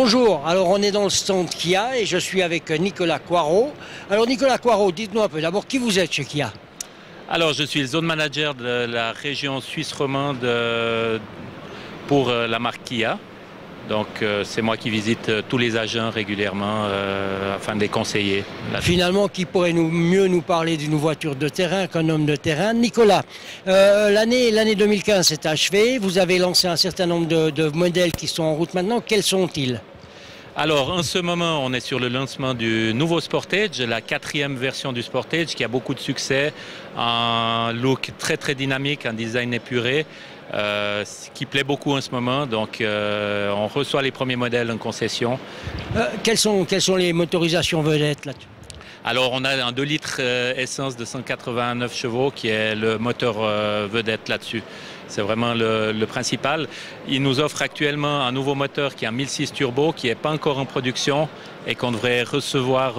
Bonjour, alors on est dans le stand Kia et je suis avec Nicolas Coirot. Alors Nicolas Coirot, dites-nous un peu d'abord qui vous êtes chez Kia. Alors je suis le zone manager de la région suisse romande pour la marque Kia. Donc c'est moi qui visite tous les agents régulièrement afin de les conseiller. Finalement, qui pourrait mieux nous parler d'une voiture de terrain qu'un homme de terrain? Nicolas, l'année 2015 s'est achevée, vous avez lancé un certain nombre de modèles qui sont en route maintenant. Quels sont-ils? Alors en ce moment, on est sur le lancement du nouveau Sportage, la 4e version du Sportage qui a beaucoup de succès, un look très dynamique, un design épuré. Qui plaît beaucoup en ce moment, donc on reçoit les premiers modèles en concession. Quelles sont les motorisations vedettes là-dessus? Alors on a un 2 litres essence de 189 chevaux qui est le moteur vedette là-dessus. C'est vraiment le principal. Il nous offre actuellement un nouveau moteur qui est un 1006 turbo qui n'est pas encore en production et qu'on devrait recevoir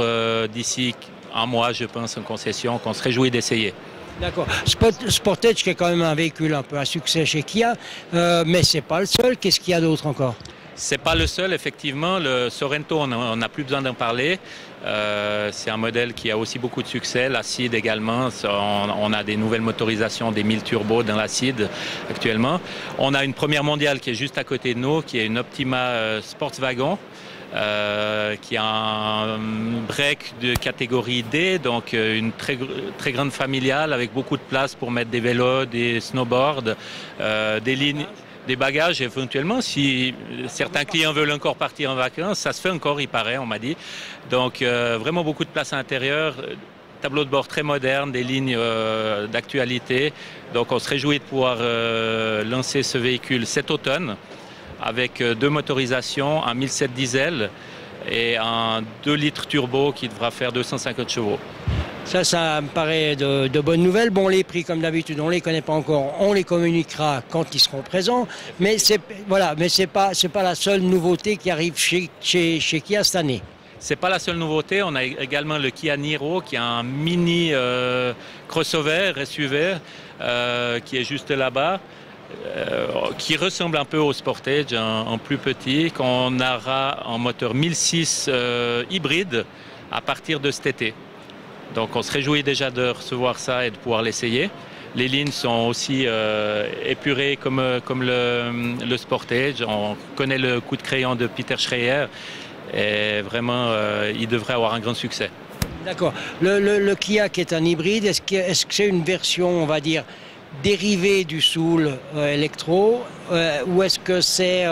d'ici un mois, je pense, en concession, qu'on se réjouit d'essayer. D'accord. Sportage qui est quand même un véhicule un peu à succès chez Kia, mais c'est pas le seul. Qu'est-ce qu'il y a d'autre encore? C'est pas le seul, effectivement. Le Sorento, on n'a plus besoin d'en parler. C'est un modèle qui a aussi beaucoup de succès. L'Acid également. On a des nouvelles motorisations, des 1000 turbos dans l'Acid actuellement. On a une première mondiale qui est juste à côté de nous, qui est une Optima Sportswagen. Qui a un break de catégorie D, donc une très grande familiale avec beaucoup de place pour mettre des vélos, des snowboards, des lignes, des bagages éventuellement. Si certains clients veulent encore partir en vacances, ça se fait encore, il paraît, on m'a dit. Donc vraiment beaucoup de place à l'intérieur. Tableau de bord très moderne, des lignes d'actualité. Donc on se réjouit de pouvoir lancer ce véhicule cet automne, avec 2 motorisations, un 1007 diesel et un 2 litres turbo qui devra faire 250 chevaux. Ça me paraît de bonnes nouvelles. Bon, les prix, comme d'habitude, on ne les connaît pas encore. On les communiquera quand ils seront présents. Mais c'est pas la seule nouveauté qui arrive chez Kia cette année. C'est pas la seule nouveauté. On a également le Kia Niro qui est un mini crossover SUV qui est juste là-bas. Qui ressemble un peu au Sportage, en plus petit, qu'on aura en moteur 1006 hybride à partir de cet été. Donc on se réjouit déjà de recevoir ça et de pouvoir l'essayer. Les lignes sont aussi épurées comme le Sportage. On connaît le coup de crayon de Peter Schreier et vraiment il devrait avoir un grand succès. D'accord. Le Kia qui est un hybride, est-ce que c'est une version, on va dire, dérivé du Soul électro ou est-ce que c'est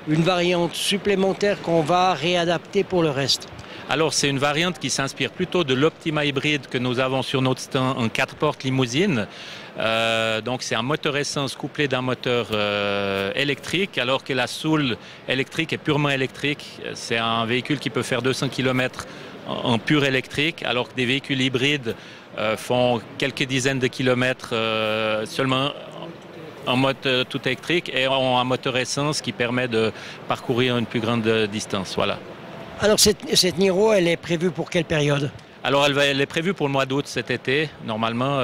une variante supplémentaire qu'on va réadapter pour le reste? Alors c'est une variante qui s'inspire plutôt de l'Optima hybride que nous avons sur notre stand en 4 portes limousine. Donc c'est un moteur essence couplé d'un moteur électrique, alors que la Soul électrique est purement électrique. C'est un véhicule qui peut faire 200 km en pur électrique, alors que des véhicules hybrides font quelques dizaines de kilomètres seulement en mode tout électrique et ont un moteur essence qui permet de parcourir une plus grande distance. Voilà. Alors cette Niro, elle est prévue pour quelle période? Alors elle est prévue pour le mois d'août cet été, normalement.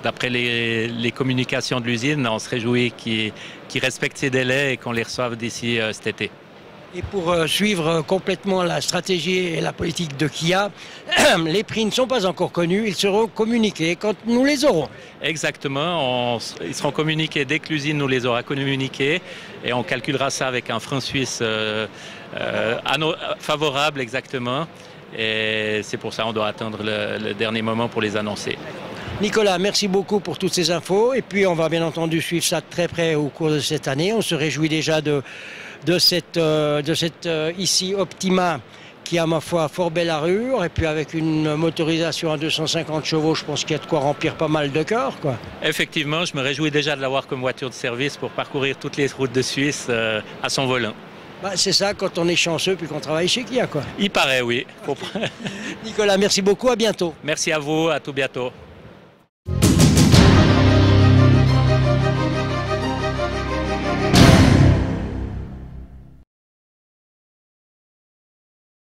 D'après les communications de l'usine, on se réjouit qu'ils respectent ces délais et qu'on les reçoive d'ici cet été. Et pour suivre complètement la stratégie et la politique de Kia, les prix ne sont pas encore connus, ils seront communiqués quand nous les aurons. Exactement, ils seront communiqués dès que l'usine nous les aura communiqués et on calculera ça avec un franc suisse favorable exactement. Et c'est pour ça qu'on doit attendre le dernier moment pour les annoncer. Nicolas, merci beaucoup pour toutes ces infos et puis on va bien entendu suivre ça de très près au cours de cette année. On se réjouit déjà de cette ici Optima qui a, ma foi, fort belle allure et puis avec une motorisation à 250 chevaux, je pense qu'il y a de quoi remplir pas mal de cœur, quoi. Effectivement, je me réjouis déjà de l'avoir comme voiture de service pour parcourir toutes les routes de Suisse à son volant. Bah, c'est ça quand on est chanceux puis qu'on travaille chez Kia, quoi. Il paraît, oui. Nicolas, merci beaucoup, à bientôt. Merci à vous, à tout bientôt.